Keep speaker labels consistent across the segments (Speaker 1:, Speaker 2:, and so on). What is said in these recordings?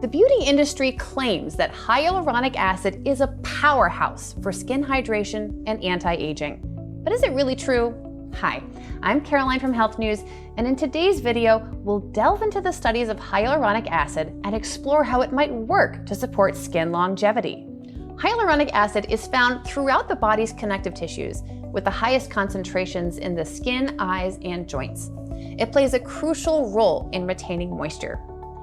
Speaker 1: The beauty industry claims that hyaluronic acid is a powerhouse for skin hydration and anti-aging. But is it really true? Hi, I'm Caroline from Healthnews, and in today's video, we'll delve into the studies of hyaluronic acid and explore how it might work to support skin longevity. Hyaluronic acid is found throughout the body's connective tissues, with the highest concentrations in the skin, eyes, and joints. It plays a crucial role in retaining moisture.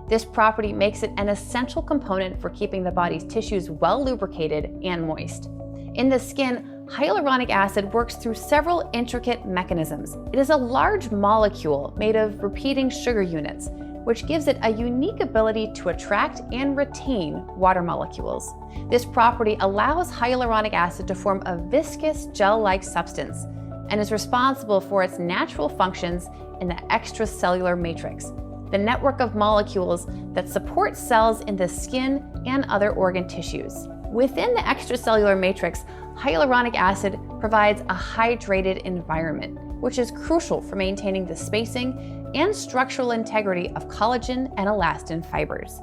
Speaker 1: This property makes it an essential component for keeping the body's tissues well lubricated and moist. In the skin, hyaluronic acid works through several intricate mechanisms. It is a large molecule made of repeating sugar units, which gives it a unique ability to attract and retain water molecules. This property allows hyaluronic acid to form a viscous gel-like substance and is responsible for its natural functions in the extracellular matrix, the network of molecules that support cells in the skin and other organ tissues. Within the extracellular matrix, hyaluronic acid provides a hydrated environment, which is crucial for maintaining the spacing and structural integrity of collagen and elastin fibers.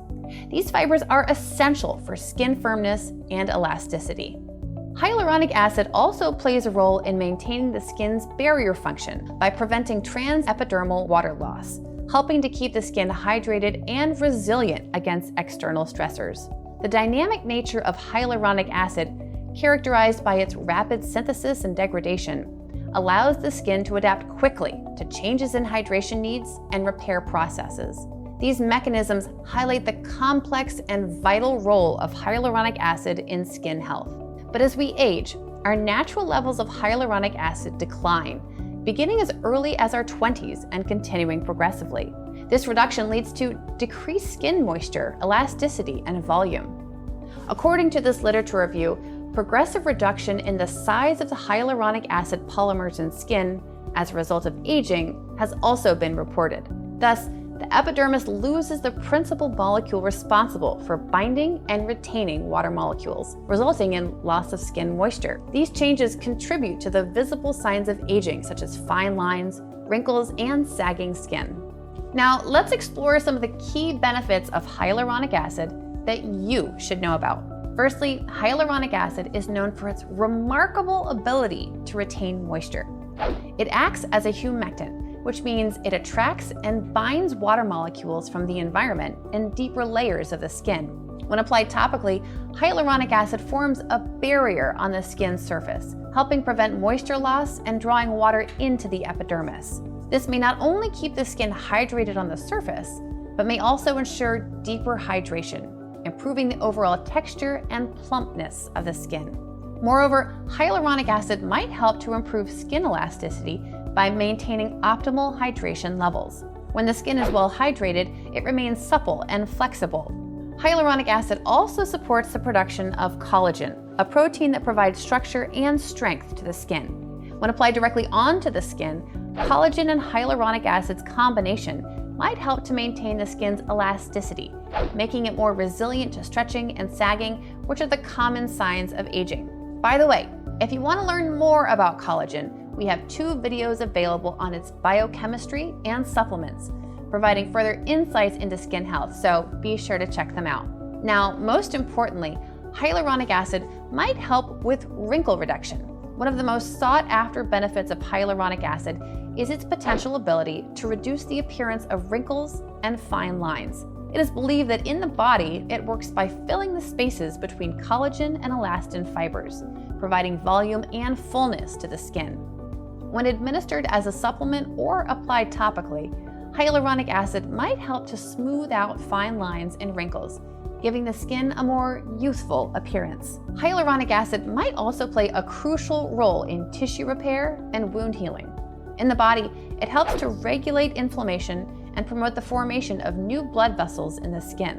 Speaker 1: These fibers are essential for skin firmness and elasticity. Hyaluronic acid also plays a role in maintaining the skin's barrier function by preventing transepidermal water loss, helping to keep the skin hydrated and resilient against external stressors. The dynamic nature of hyaluronic acid, characterized by its rapid synthesis and degradation, allows the skin to adapt quickly to changes in hydration needs and repair processes. These mechanisms highlight the complex and vital role of hyaluronic acid in skin health. But as we age, our natural levels of hyaluronic acid decline, beginning as early as our 20s and continuing progressively. This reduction leads to decreased skin moisture, elasticity, and volume. According to this literature review, progressive reduction in the size of the hyaluronic acid polymers in skin as a result of aging has also been reported. Thus, the epidermis loses the principal molecule responsible for binding and retaining water molecules, resulting in loss of skin moisture. These changes contribute to the visible signs of aging, such as fine lines, wrinkles, and sagging skin. Now, let's explore some of the key benefits of hyaluronic acid that you should know about. Firstly, hyaluronic acid is known for its remarkable ability to retain moisture. It acts as a humectant, which means it attracts and binds water molecules from the environment in deeper layers of the skin. When applied topically, hyaluronic acid forms a barrier on the skin's surface, helping prevent moisture loss and drawing water into the epidermis. This may not only keep the skin hydrated on the surface, but may also ensure deeper hydration, improving the overall texture and plumpness of the skin. Moreover, hyaluronic acid might help to improve skin elasticity by maintaining optimal hydration levels. When the skin is well hydrated, it remains supple and flexible. Hyaluronic acid also supports the production of collagen, a protein that provides structure and strength to the skin. When applied directly onto the skin, collagen and hyaluronic acid's combination might help to maintain the skin's elasticity, making it more resilient to stretching and sagging, which are the common signs of aging. By the way, if you want to learn more about collagen, we have 2 videos available on its biochemistry and supplements, providing further insights into skin health, so be sure to check them out. Now, most importantly, hyaluronic acid might help with wrinkle reduction. One of the most sought-after benefits of hyaluronic acid is its potential ability to reduce the appearance of wrinkles and fine lines. It is believed that in the body, it works by filling the spaces between collagen and elastin fibers, providing volume and fullness to the skin. When administered as a supplement or applied topically, hyaluronic acid might help to smooth out fine lines and wrinkles, giving the skin a more youthful appearance. Hyaluronic acid might also play a crucial role in tissue repair and wound healing. In the body, it helps to regulate inflammation and promote the formation of new blood vessels in the skin.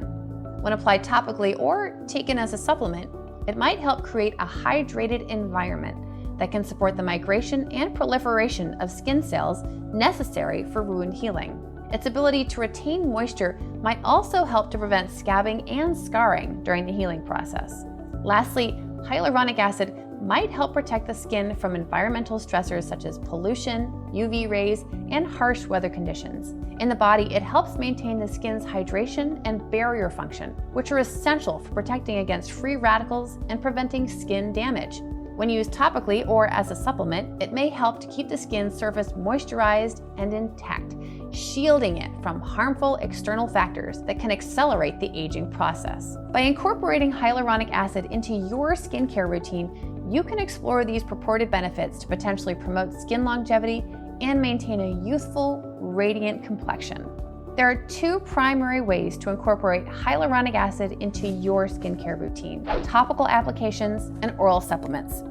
Speaker 1: When applied topically or taken as a supplement, it might help create a hydrated environment that can support the migration and proliferation of skin cells necessary for wound healing. Its ability to retain moisture might also help to prevent scabbing and scarring during the healing process. Lastly, hyaluronic acid might help protect the skin from environmental stressors such as pollution, UV rays, and harsh weather conditions. In the body, it helps maintain the skin's hydration and barrier function, which are essential for protecting against free radicals and preventing skin damage. When used topically or as a supplement, it may help to keep the skin surface moisturized and intact, shielding it from harmful external factors that can accelerate the aging process. By incorporating hyaluronic acid into your skincare routine, you can explore these purported benefits to potentially promote skin longevity and maintain a youthful, radiant complexion. There are two primary ways to incorporate hyaluronic acid into your skincare routine: topical applications and oral supplements.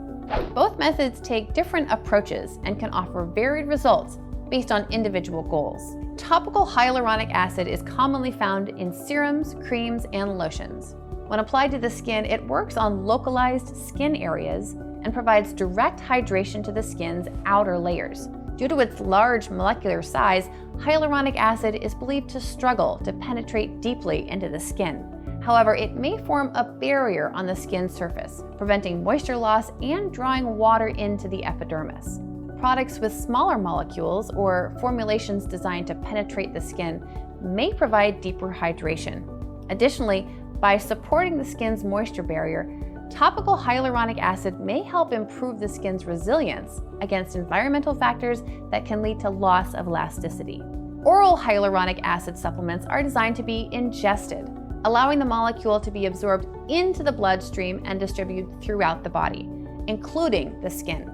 Speaker 1: Both methods take different approaches and can offer varied results based on individual goals. Topical hyaluronic acid is commonly found in serums, creams, and lotions. When applied to the skin, it works on localized skin areas and provides direct hydration to the skin's outer layers. Due to its large molecular size, hyaluronic acid is believed to struggle to penetrate deeply into the skin. However, it may form a barrier on the skin surface, preventing moisture loss and drawing water into the epidermis. Products with smaller molecules or formulations designed to penetrate the skin may provide deeper hydration. Additionally, by supporting the skin's moisture barrier, topical hyaluronic acid may help improve the skin's resilience against environmental factors that can lead to loss of elasticity. Oral hyaluronic acid supplements are designed to be ingested, allowing the molecule to be absorbed into the bloodstream and distributed throughout the body, including the skin.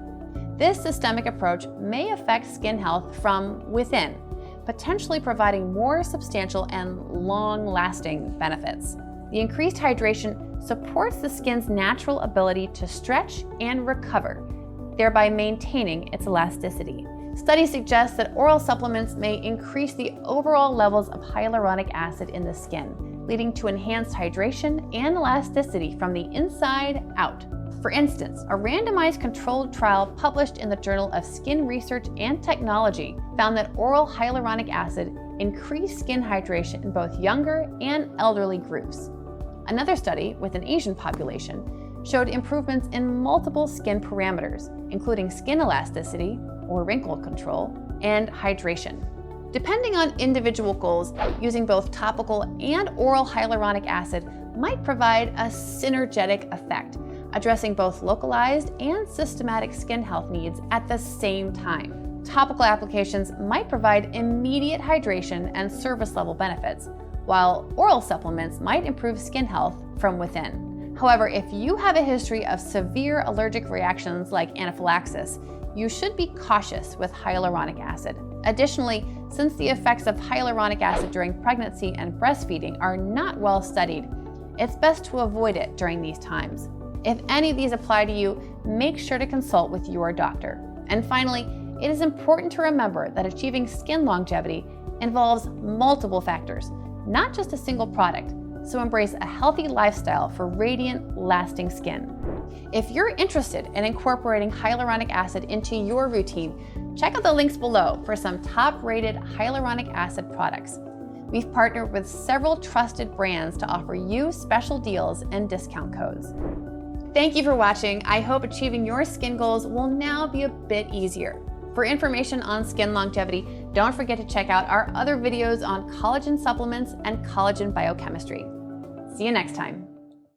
Speaker 1: This systemic approach may affect skin health from within, potentially providing more substantial and long-lasting benefits. The increased hydration supports the skin's natural ability to stretch and recover, thereby maintaining its elasticity. Studies suggest that oral supplements may increase the overall levels of hyaluronic acid in the skin, leading to enhanced hydration and elasticity from the inside out. For instance, a randomized controlled trial published in the Journal of Skin Research and Technology found that oral hyaluronic acid increased skin hydration in both younger and elderly groups. Another study with an Asian population showed improvements in multiple skin parameters, including skin elasticity or wrinkle control and hydration. Depending on individual goals, using both topical and oral hyaluronic acid might provide a synergetic effect, addressing both localized and systematic skin health needs at the same time. Topical applications might provide immediate hydration and surface level benefits, while oral supplements might improve skin health from within. However, if you have a history of severe allergic reactions like anaphylaxis, you should be cautious with hyaluronic acid. Additionally, since the effects of hyaluronic acid during pregnancy and breastfeeding are not well studied, it's best to avoid it during these times. If any of these apply to you, make sure to consult with your doctor. And finally, it is important to remember that achieving skin longevity involves multiple factors, not just a single product, so embrace a healthy lifestyle for radiant, lasting skin. If you're interested in incorporating hyaluronic acid into your routine, check out the links below for some top-rated hyaluronic acid products. We've partnered with several trusted brands to offer you special deals and discount codes. Thank you for watching. I hope achieving your skin goals will now be a bit easier. For information on skin longevity, don't forget to check out our other videos on collagen supplements and collagen biochemistry. See you next time.